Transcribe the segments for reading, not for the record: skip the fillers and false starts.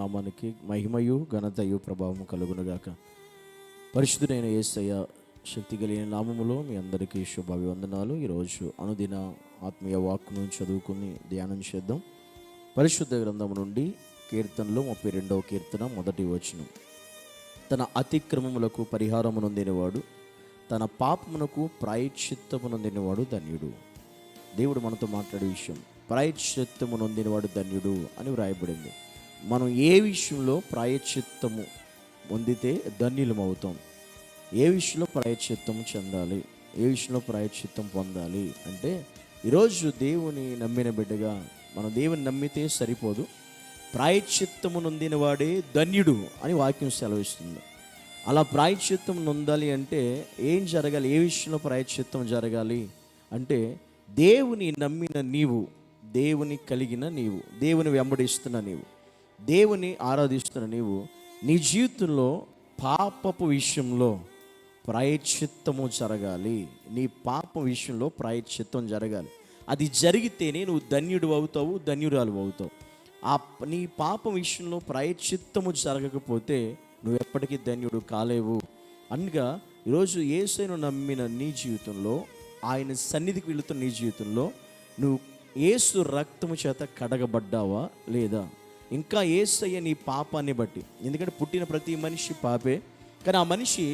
నామానికి మహిమయు ఘనతయు ప్రభావం కలుగునుగాక. పరిశుద్ధుడైన యేసయ్య శక్తి కలిగిన నామములో మీ అందరికీ శుభాభివందనాలు. ఈరోజు అనుదిన ఆత్మీయ వాక్కును చదువుకుని ధ్యానం చేద్దాం. పరిశుద్ధ గ్రంథం నుండి కీర్తనలు 32వ కీర్తన మొదటి వచనం. తన అతిక్రమములకు పరిహారము నొందినవాడు, తన పాపమునకు ప్రాయశ్చిత్తము నొందినవాడు ధన్యుడు. దేవుడు మనతో మాట్లాడే విషయం, ప్రాయశ్చిత్తము నొందినవాడు ధన్యుడు అని వ్రాయబడింది. మనం ఏ విషయంలో ప్రాయశ్చిత్తము పొందితే ధన్యులం అవుతాం, ఏ విషయంలో ప్రాయశ్చిత్తము చెందాలి, ఏ విషయంలో ప్రాయశ్చిత్తం పొందాలి అంటే, ఈరోజు దేవుని నమ్మిన బిడ్డగా మనం దేవుని నమ్మితే సరిపోదు, ప్రాయశ్చిత్తము నొందినవాడే ధన్యుడు అని వాక్యం సెలవిస్తుంది. అలా ప్రాయశ్చిత్తం నొందాలి అంటే ఏం జరగాలి, ఏ విషయంలో ప్రాయశ్చిత్తం జరగాలి అంటే, దేవుని నమ్మిన నీవు, దేవుని కలిగిన నీవు, దేవుని వెంబడిస్తున్న నీవు, దేవుని ఆరాధిస్తున్న నీవు, నీ జీవితంలో పాపపు విషయంలో ప్రాయశ్చిత్తము జరగాలి. నీ పాపం విషయంలో ప్రాయశ్చిత్తం జరగాలి. అది జరిగితేనే నువ్వు ధన్యుడు అవుతావు, ధన్యురాలు అవుతావు. నీ పాపం విషయంలో ప్రాయశ్చిత్తము జరగకపోతే నువ్వు ఎప్పటికీ ధన్యుడు కాలేవు. అనగా ఈరోజు యేసును నమ్మిన నీ జీవితంలో, ఆయన సన్నిధికి వెళుతున్న నీ జీవితంలో నువ్వు యేసు రక్తము చేత కడగబడ్డావా లేదా? ఇంకా యేసయ్య నీ పాపాన్ని బట్టి, ఎందుకంటే పుట్టిన ప్రతి మనిషి పాపే, కానీ ఆ మనిషి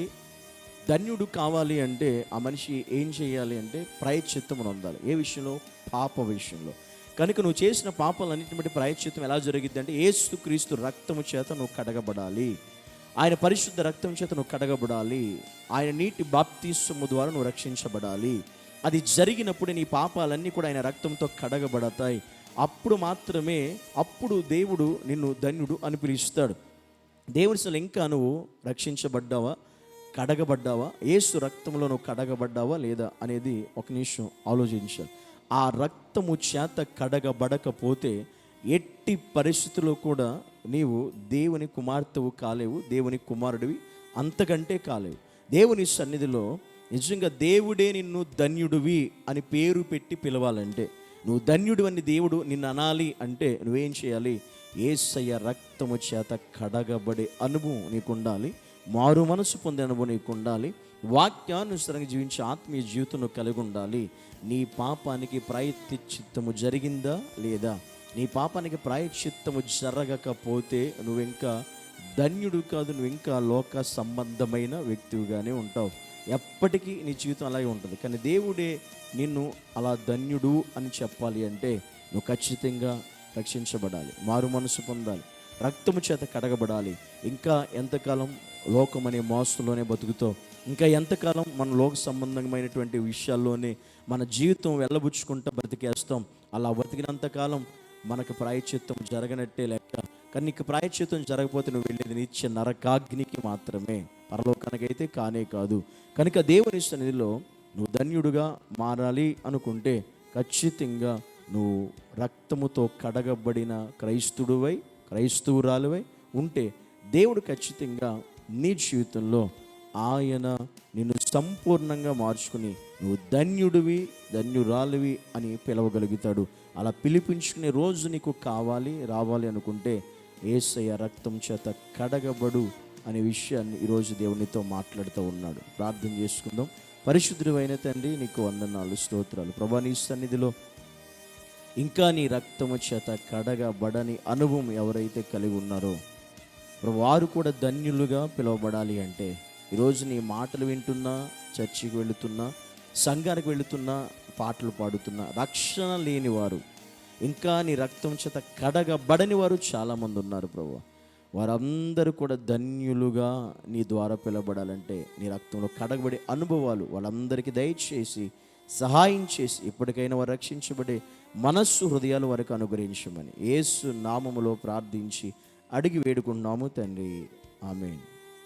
ధన్యుడు కావాలి అంటే ఆ మనిషి ఏం చేయాలి అంటే ప్రాయశ్చిత్తము నొందాలి. ఏ విషయంలో? పాప విషయంలో. కనుక నువ్వు చేసిన పాపాలన్నింటిని బట్టి ప్రాయశ్చిత్తం ఎలా జరిగిద్ది అంటే, యేసు క్రీస్తు రక్తము చేత నువ్వు కడగబడాలి. ఆయన పరిశుద్ధ రక్తం చేత నువ్వు కడగబడాలి. ఆయన నీటి బాప్తిస్మము ద్వారా నువ్వు రక్షించబడాలి. అది జరిగినప్పుడు నీ పాపాలన్నీ కూడా ఆయన రక్తంతో కడగబడతాయి. అప్పుడు మాత్రమే, అప్పుడు దేవుడు నిన్ను ధన్యుడు అని పిలుస్తాడు. దేవుని అసలు ఇంకా నువ్వు రక్షించబడ్డావా, కడగబడ్డావా, యేసు రక్తంలో నువ్వు కడగబడ్డావా లేదా అనేది ఒక నిమిషం ఆలోచించాలి. ఆ రక్తము చేత కడగబడకపోతే ఎట్టి పరిస్థితుల్లో కూడా నీవు దేవుని కుమార్తెవు కాలేవు, దేవుని కుమారుడివి అంతకంటే కాలేవు. దేవుని సన్నిధిలో నిజంగా దేవుడే నిన్ను ధన్యుడివి అని పేరు పెట్టి పిలవాలంటే, నువ్వు ధన్యుడు అని దేవుడు నిన్ను అనాలి అంటే నువ్వేం చేయాలి? యేసయ్య రక్తము చేత కడగబడే అనుభవం నీకు ఉండాలి, మారు మనసు పొందే అనుభవం నీకు ఉండాలి, వాక్యానుసారంగా జీవించే ఆత్మీయ జీవితం నువ్వు కలిగి ఉండాలి. నీ పాపానికి ప్రాయశ్చిత్తము జరిగిందా లేదా? నీ పాపానికి ప్రాయశ్చిత్తము జరగకపోతే నువ్వు ఇంకా ధన్యుడు కాదు, నువ్వు ఇంకా లోక సంబంధమైన వ్యక్తిగానే ఉంటావు. ఎప్పటికీ నీ జీవితం అలాగే ఉంటుంది. కానీ దేవుడే నిన్ను అలా ధన్యుడు అని చెప్పాలి అంటే నువ్వు ఖచ్చితంగా రక్షించబడాలి, మారు మనసు పొందాలి, రక్తము చేత కడగబడాలి. ఇంకా ఎంతకాలం లోకం అనే మోసంలోనే బతుకుతావు? ఇంకా ఎంతకాలం మన లోక సంబంధమైనటువంటి విషయాల్లోనే మన జీవితం వెళ్ళబుచ్చుకుంటూ బ్రతికేస్తాం? అలా బ్రతికినంతకాలం మనకు ప్రాయశ్చిత్తం జరగనట్టే లెక్క. కానీ నీకు ప్రాయశ్చిత్తం జరగకపోతే నువ్వు వెళ్ళేది నిత్య నరకాగ్నికి మాత్రమే, పరలోకానికైతే కానే కాదు. కనుక దేవుని సన్నిధిలో నువ్వు ధన్యుడుగా మారాలి అనుకుంటే ఖచ్చితంగా నువ్వు రక్తముతో కడగబడిన క్రైస్తుడువై, క్రైస్తవురాలువై ఉంటే దేవుడు ఖచ్చితంగా నీ జీవితంలో ఆయన నిన్ను సంపూర్ణంగా మార్చుకుని నువ్వు ధన్యుడివి, ధన్యురాలివి అని పిలవగలుగుతాడు. అలా పిలిపించుకునే రోజు నీకు కావాలి, రావాలి అనుకుంటే యేసయ్య రక్తం చేత కడగబడు అనే విషయాన్ని ఈరోజు దేవునితో మాట్లాడుతూ ఉన్నాడు. ప్రార్థన చేసుకుందాం. పరిశుద్ధుడు అయిన తండ్రి, నీకు వందనాలు, స్తోత్రాలు ప్రభా. నీ సన్నిధిలో ఇంకా నీ రక్తము చేత కడగబడని అనుభవం ఎవరైతే కలిగి ఉన్నారో వారు కూడా ధన్యులుగా పిలువబడాలి అంటే, ఈరోజు నీ మాటలు వింటున్నా, చర్చికి వెళుతున్నా, సంఘానికి వెళుతున్నా, పాటలు పాడుతున్నా, రక్షణ లేని వారు, ఇంకా నీ రక్తం చేత కడగబడని వారు చాలామంది ఉన్నారు ప్రభు. వారందరూ కూడా ధన్యులుగా నీ ద్వారా పిలవబడాలంటే నీ రక్తంలో కడగబడే అనుభవాలు వాళ్ళందరికీ దయచేసి సహాయం చేసి ఇప్పటికైనా వారు రక్షించబడే మనస్సు, హృదయాలు వారికి అనుగ్రహించమని యేసు నామములో ప్రార్థించి అడిగి వేడుకుంటున్నాము తండ్రి, ఆమేన్.